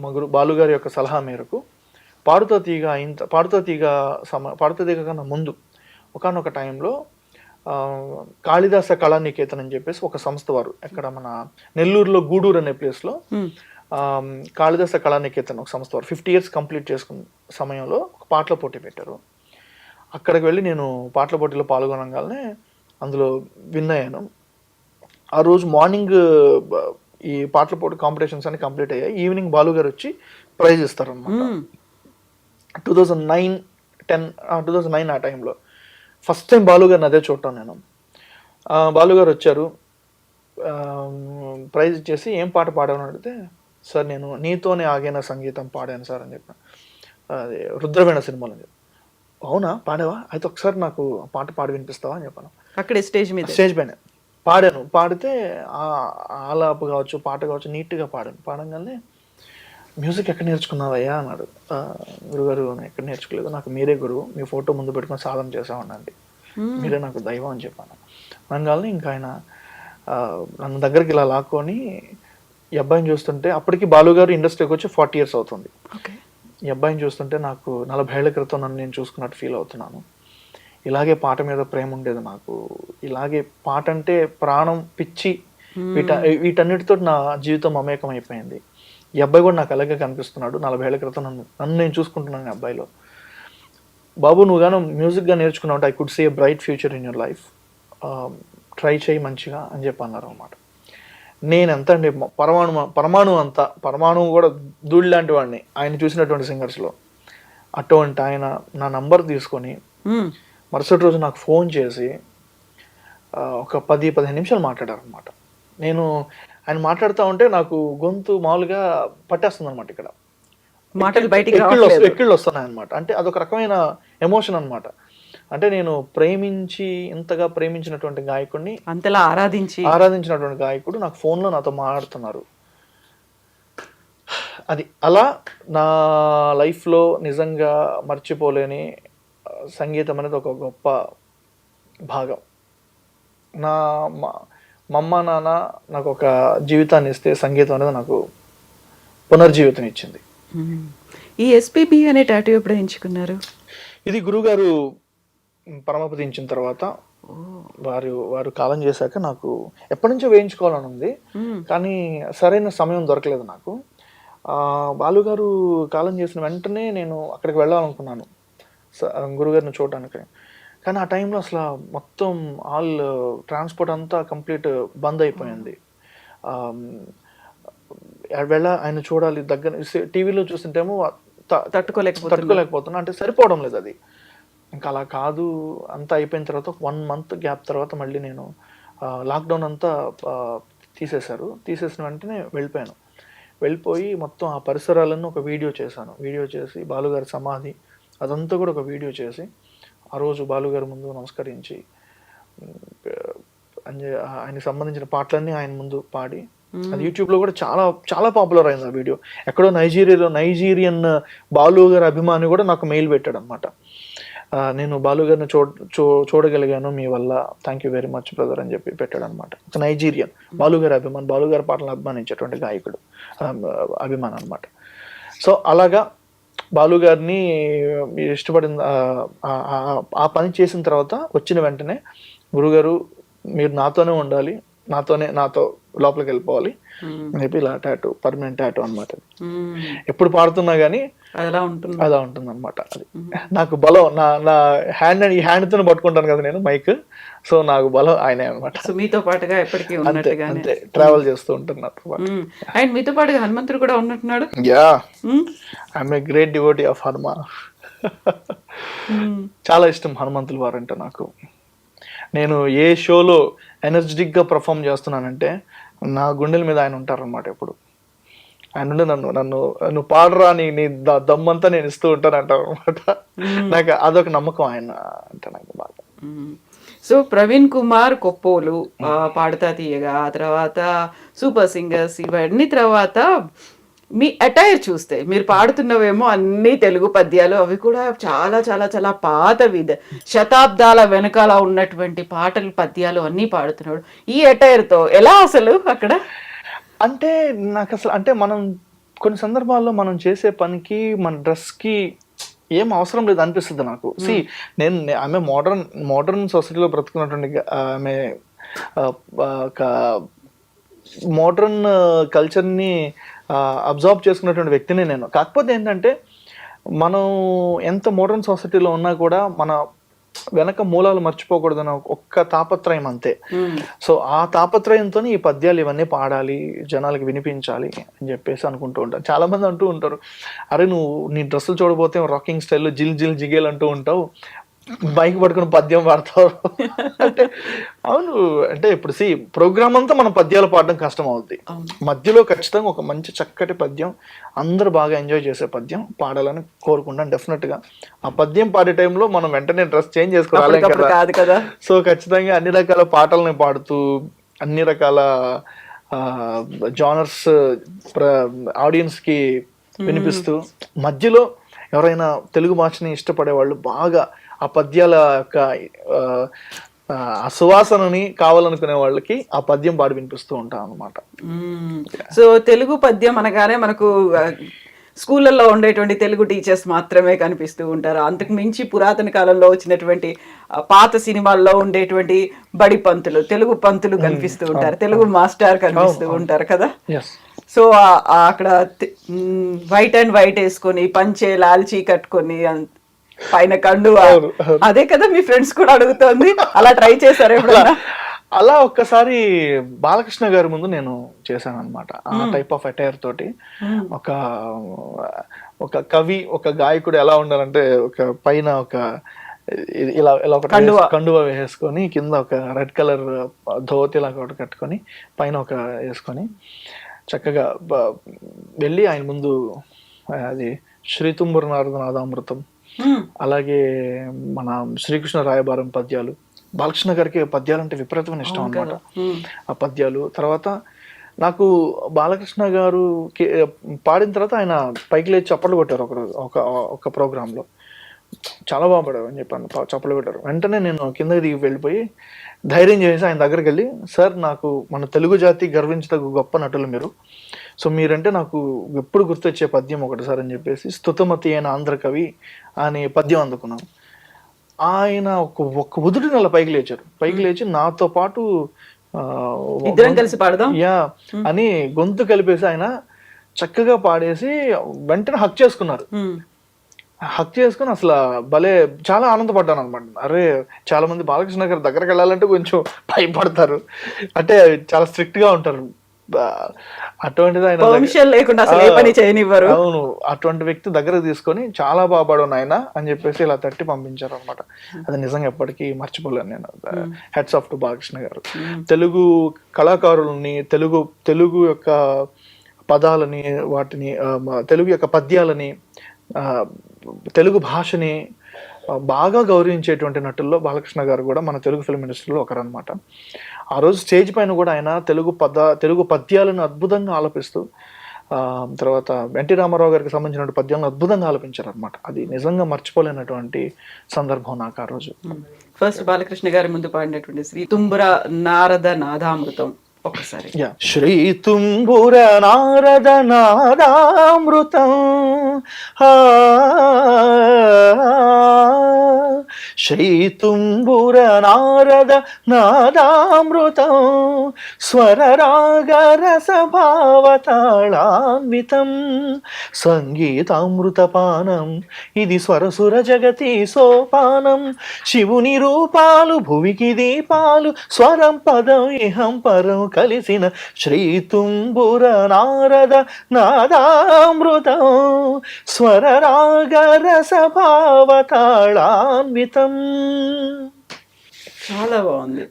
మా గురు బాలుగారి యొక్క సలహా మేరకు పాడుతా తీగ పాడుతా తీగ కన్నా ముందు ఒకానొక టైంలో కాళిదాస కళానికేతన్ అని చెప్పేసి ఒక సంస్థ వారు ఎక్కడ మన నెల్లూరులో గూడూరు అనే ప్లేస్లో కాళిదాస కళానికేతన్ ఒక సంస్థ వారు 50 years కంప్లీట్ చేసుకున్న సమయంలో ఒక పాటల పోటీ పెట్టారు. అక్కడికి వెళ్ళి నేను పాటల పోటీలో పాల్గొనగానే అందులో విన్ అయ్యాను. ఆ రోజు మార్నింగ్ ఈ పాటల పోటీ కాంపిటీషన్స్ అన్ని కంప్లీట్ అయ్యాయి. ఈవినింగ్ బాలు గారు వచ్చి ప్రైజ్ ఇస్తారనమాట. 2009 ఆ టైంలో ఫస్ట్ టైం బాలు గారిని అదే చూడటం నేను. బాలు గారు వచ్చారు, ప్రైజ్ ఇచ్చేసి ఏం పాట పాడాను అడిగితే, సార్ నేను నీతోనే ఆగిన సంగీతం పాడాను సార్ అని చెప్పాను. అది రుద్రవీణ సినిమాలో. అవునా పాడావా, అయితే ఒకసారి నాకు పాట పాడి వినిపిస్తావా అని చెప్పాను. అక్కడ స్టేజ్ పైన పాడాను. పాడితే ఆలాపు కావచ్చు, పాట కావచ్చు, నీట్గా పాడంగానే మ్యూజిక్ ఎక్కడ నేర్చుకున్నావయ్యా అన్నాడు. గురుగారు ఎక్కడ నేర్చుకోలేదు, నాకు మీరే గురువు, మీ ఫోటో ముందు పెట్టుకుని సాధన చేసామనండి, మీరే నాకు దైవం అని చెప్పాను. అనగానే ఇంకా ఆయన నన్ను దగ్గరికి ఇలా లాక్కొని ఈ అబ్బాయిని చూస్తుంటే, అప్పటికి బాలుగారు ఇండస్ట్రీకి వచ్చి 40 years అవుతుంది. ఈ అబ్బాయిని చూస్తుంటే నాకు 40 ఏళ్ల క్రితం నన్ను నేను చూసుకున్నట్టు ఫీల్ అవుతున్నాను. ఇలాగే పాట మీద ప్రేమ ఉండేది నాకు, ఇలాగే పాట అంటే ప్రాణం, పిచ్చి, వీటన్నిటితో నా జీవితం మమేకం అయిపోయింది. ఈ అబ్బాయి కూడా నాకు అలాగే కనిపిస్తున్నాడు. 40 ఏళ్ల క్రితం నన్ను నేను చూసుకుంటున్నాను ఈ అబ్బాయిలో. బాబు నువ్వు గాను మ్యూజిక్గా నేర్చుకున్నావు అంటే I could see a bright future in your life, try చేయి మంచిగా అని చెప్పి అన్నారు అన్నమాట. నేను ఎంత అండి పరమాణువు కూడా ధూళి లాంటి వాడిని ఆయన చూసినటువంటి సింగర్స్లో. అటువంటి ఆయన నా నంబర్ తీసుకొని మరుసటి రోజు నాకు ఫోన్ చేసి ఒక 10-15 నిమిషాలు మాట్లాడారు అనమాట. నేను ఆయన మాట్లాడుతూ ఉంటే నాకు గొంతు మామూలుగా పట్టేస్తుంది అనమాట, ఇక్కడ మాటలు బయటికి ఎక్కిళ్ళు వస్తున్నాయి అనమాట. అంటే అదొక రకమైన ఎమోషన్ అనమాట. అంటే నేను ఇంతగా ప్రేమించినటువంటి గాయకుడిని, అంతలా ఆరాధించినటువంటి గాయకుడు నాకు ఫోన్లో నాతో మాట్లాడుతున్నారు. అది అలా నా లైఫ్లో నిజంగా మర్చిపోలేని సంగీతం అనేది ఒక గొప్ప భాగం. మా అమ్మ నాన్న నాకు ఒక జీవితాన్ని ఇస్తే సంగీతం అనేది నాకు పునర్జీవితం ఇచ్చింది. ఈ ఎస్పీబీ అనే టాటూ ఎప్పుడు ఎంచుకున్నారు? ఇది గురుగారు పరమపదించిన తర్వాత వారు కాలం చేశాక నాకు ఎప్పటి నుంచో వేయించుకోవాలని ఉంది, కానీ సరైన సమయం దొరకలేదు నాకు. బాలుగారు కాలం చేసిన వెంటనే నేను అక్కడికి వెళ్ళాలనుకున్నాను గురుగారిని చూడడానికి. కానీ ఆ టైంలో అసలు మొత్తం ఆల్ ట్రాన్స్పోర్ట్ అంతా కంప్లీట్ బంద్ అయిపోయింది. ఆయన చూడాలి దగ్గర, టీవీలో చూస్తుంటేమో తట్టుకోలేకపోతున్నా, అంటే సరిపోవడం లేదు అది. ఇంకా అలా కాదు, అంతా అయిపోయిన తర్వాత 1 month గ్యాప్ తర్వాత మళ్ళీ నేను లాక్డౌన్ అంతా తీసేసిన వెంటనే వెళ్ళిపోయి మొత్తం ఆ పరిసరాలను ఒక వీడియో చేసి బాలుగారి సమాధి అదంతా కూడా ఒక వీడియో చేసి ఆ రోజు బాలుగారి ముందు నమస్కరించి ఆయనకి సంబంధించిన పాటలన్నీ ఆయన ముందు పాడి, అది యూట్యూబ్లో కూడా చాలా చాలా పాపులర్ అయింది ఆ వీడియో. ఎక్కడో నైజీరియన్ బాలుగారి అభిమాని కూడా నాకు మెయిల్ పెట్టాడు అనమాట. నేను బాలుగారిని చూడగలిగాను మీ వల్ల, thank you very much brother అని చెప్పి పెట్టాడు అనమాట. ఒక నైజీరియన్ బాలుగారి పాటలను అభిమానించేటువంటి గాయకుడు అభిమానం అనమాట. సో అలాగా బాలుగారిని ఇష్టపడిన ఆ పని చేసిన తర్వాత వచ్చిన వెంటనే గురుగారు మీరు నాతోనే ఉండాలి, నాతో లోపలికి వెళ్ళిపోవాలి అని చెప్పి ఇలా పర్మనెంట్ టాటూ అనమాట. ఎప్పుడు పాడుతున్నా గానీ అలా ఉంటుంది అనమాట. అది నాకు బలం, నా ఈ హ్యాండ్తో పట్టుకుంటాను కదా నేను మైక్, సో నాకు బలం ఆయనే అనమాట. మీతో పాటుగా ఎప్పటికీ అంతే ట్రావెల్ చేస్తూ ఉంటున్నారు. అండ్ మీతో పాటుగా హనుమంతుడు కూడా ఉన్నట్టున్నాడు. Yeah, I'm a great devotee of Hanuma. చాలా ఇష్టం హనుమంతుల వారంటే నాకు. నేను ఏ షోలో ఎనర్జెటిక్ గా పర్ఫామ్ చేస్తున్నానంటే నా గుండెల మీద ఆయన ఉంటారనమాట. ఎప్పుడు ఆయన నుండి నన్ను పాడరా నీ దమ్మంతా నేను ఇస్తూ ఉంటాను అంటారు అనమాట. నాకు అదొక నమ్మకం ఆయన అంటే నాకు బాగా. సో ప్రవీణ్ కుమార్ కొప్పోలు, పాడుతా తీయగా, ఆ తర్వాత సూపర్ సింగర్స్, ఇవన్నీ తర్వాత మీ అటైర్ చూస్తే మీరు పాడుతున్నవేమో అన్ని తెలుగు పద్యాలు, అవి కూడా చాలా చాలా చాలా పాతవి, శతాబ్దాల వెనకాల ఉన్నటువంటి పాటలు పద్యాలు అన్నీ పాడుతున్నాడు. ఈ అటైర్తో ఎలా అసలు అక్కడ? అంటే నాకు అసలు అంటే మనం కొన్ని సందర్భాల్లో మనం చేసే పనికి మన డ్రెస్కి ఏం అవసరం లేదు అనిపిస్తుంది నాకు. నేను ఆమె మోడర్న్ సొసైటీలో బ్రతుకున్నటువంటి ఆమె ఒక మోడర్న్ కల్చర్ని అబ్జర్వ్ చేసుకున్నటువంటి వ్యక్తిని నేను. కాకపోతే ఏంటంటే మనం ఎంత మోడర్న్ సొసైటీలో ఉన్నా కూడా మన వెనక మూలాలు మర్చిపోకూడదని ఒక్క తాపత్రయం అంతే. సో ఆ తాపత్రయంతో ఈ పద్యాలు ఇవన్నీ పాడాలి, జనాలకి వినిపించాలి అని చెప్పేసి అనుకుంటూ ఉంటారు. చాలా మంది అంటూ ఉంటారు, అరే నువ్వు నీ డ్రెస్సులు చూడబోతే రాకింగ్ స్టైల్లో జిల్ జిల్ జిగేల్ అంటూ ఉంటావు, బైక్ పట్టుకుని పద్యం పాడతావు అంటే అవును. అంటే ఇప్పుడు ప్రోగ్రామ్ అంతా మనం పద్యాలు పాడడం కష్టం అవుద్ది. మధ్యలో ఖచ్చితంగా ఒక మంచి చక్కటి పద్యం, అందరూ బాగా ఎంజాయ్ చేసే పద్యం పాడాలని కోరుకుంటాను డెఫినెట్ గా. ఆ పద్యం పాడే టైంలో మనం వెంటనే డ్రెస్ చేంజ్ చేసుకోవాలి కదా. సో ఖచ్చితంగా అన్ని రకాల పాటల్ని పాడుతూ అన్ని రకాల జానర్స్ ఆడియన్స్ కి వినిపిస్తూ, మధ్యలో ఎవరైనా తెలుగు భాషని ఇష్టపడే వాళ్ళు బాగా ఆ పద్యాల యొక్క ఆ సువాసనని కావాలనుకునే వాళ్ళకి ఆ పద్యం పాడి వినిపిస్తూ ఉంటాం అనమాట. సో తెలుగు పద్యం అనగానే మనకు స్కూళ్ళల్లో ఉండేటువంటి తెలుగు టీచర్స్ మాత్రమే కనిపిస్తూ ఉంటారు. అంతకు మించి పురాతన కాలంలో వచ్చినటువంటి పాత సినిమాల్లో ఉండేటువంటి బడి పంతులు, తెలుగు పంతులు కనిపిస్తూ ఉంటారు, తెలుగు మాస్టర్ కనిపిస్తూ ఉంటారు కదా. సో అక్కడ వైట్ అండ్ వైట్ వేసుకొని పంచే లాల్చీ కట్టుకొని పైన కండు, అదే కదా మీ ఫ్రెండ్స్ కూడా అడుగుతోంది, అలా ట్రై చేశారు ఎప్పుడన్నా? అలా ఒక్కసారి బాలకృష్ణ గారి ముందు నేను చేశాను అనమాట. ఆ టైప్ ఆఫ్ అటైర్ తోటి ఒక కవి, ఒక గాయకుడు ఎలా ఉండాలంటే ఒక పైన ఒక ఇలా ఇలా ఒక కండువ వేసుకొని, కింద ఒక రెడ్ కలర్ ధోతి లాగా ఒకటి కట్టుకొని, పైన ఒక వేసుకొని చక్కగా వెళ్ళి ఆయన ముందు అది శ్రీ తుంబుర నారద నాదామృతం, అలాగే మన శ్రీకృష్ణ రాయబారం పద్యాలు, బాలకృష్ణ గారికి పద్యాలు అంటే విపరీతమైన ఇష్టం అనమాట. ఆ పద్యాలు తర్వాత నాకు బాలకృష్ణ గారు పాడిన తర్వాత ఆయన పైకి లేచి చప్పట్లు కొట్టారు ఒక ప్రోగ్రాంలో. చాలా బాగా పాడారు అని చెప్పాను, చప్పట్లు కొట్టారు. వెంటనే నేను కిందకి దిగి వెళ్ళిపోయి ధైర్యం చేసి ఆయన దగ్గరికి వెళ్ళి, సార్ నాకు మన తెలుగు జాతి గర్వించదగ్గ గొప్ప నటులు మీరు, సో మీరంటే నాకు ఎప్పుడు గుర్తొచ్చే పద్యం ఒకటిసారి అని చెప్పేసి స్తుతమతి అయిన ఆంధ్ర కవి అనే పద్యం అందుకున్నాను. ఆయన ఒక ఉదుటి నెల పైకి లేచారు. పైకి లేచి నాతో పాటు ఇద్దరం కలిసి పాడదాం యా అని గొంతు కలిపేసి ఆయన చక్కగా పాడేసి వెంటనే హక్ చేసుకున్నారు. హక్ చేసుకుని అసలు భలే చాలా ఆనందపడ్డాను అనమాట. అరే చాలా మంది బాలకృష్ణ గారి దగ్గరికి వెళ్ళాలంటే కొంచెం భయపడతారు, అంటే చాలా స్ట్రిక్ట్ గా ఉంటారు. అటువంటిది ఆయన అవును, అటువంటి వ్యక్తి దగ్గర తీసుకొని చాలా బాగా పాడాను ఆయన అని చెప్పేసి ఇలా తట్టి పంపించారు అనమాట. అది నిజంగా ఎప్పటికీ మర్చిపోలేను నేను. హెడ్స్ ఆఫ్ టు బాలకృష్ణ గారు. తెలుగు కళాకారులని, తెలుగు యొక్క పదాలని, వాటిని తెలుగు యొక్క పద్యాలని, తెలుగు భాషని బాగా గౌరవించేటువంటి నటుల్లో బాలకృష్ణ గారు కూడా మన తెలుగు ఫిల్మ్ ఇండస్ట్రీలో ఒకరనమాట. ఆ రోజు స్టేజ్ పైన కూడా ఆయన తెలుగు పద్యాలను అద్భుతంగా ఆలపిస్తూ, తర్వాత ఎన్టీ రామారావు గారికి సంబంధించిన పద్యాలను అద్భుతంగా ఆలపించారు అనమాట. అది నిజంగా మర్చిపోలేనటువంటి సందర్భం నాకు ఆ రోజు. ఫస్ట్ బాలకృష్ణ గారి ముందు పాడినటువంటి శ్రీ తుంబుర నారద నాదామృతం ఒకసారి. శ్రీ తుంబుర నారద నాదామృతం, శ్రీ తుంబుర నారద నాదామృతం, స్వర రాగ రస భావతాళాన్వితం, సంగీతామృతపానం ఇది స్వరసుర జగతి సోపానం, శివుని రూపాలు భువికి దీపాలు, స్వరం పదం ఇహం పరం కలిసిన శ్రీ తుంబుర నారద నాదామృతం, స్వర రాగ రస భావతాళాన్వితం. చాలా బాగుంది.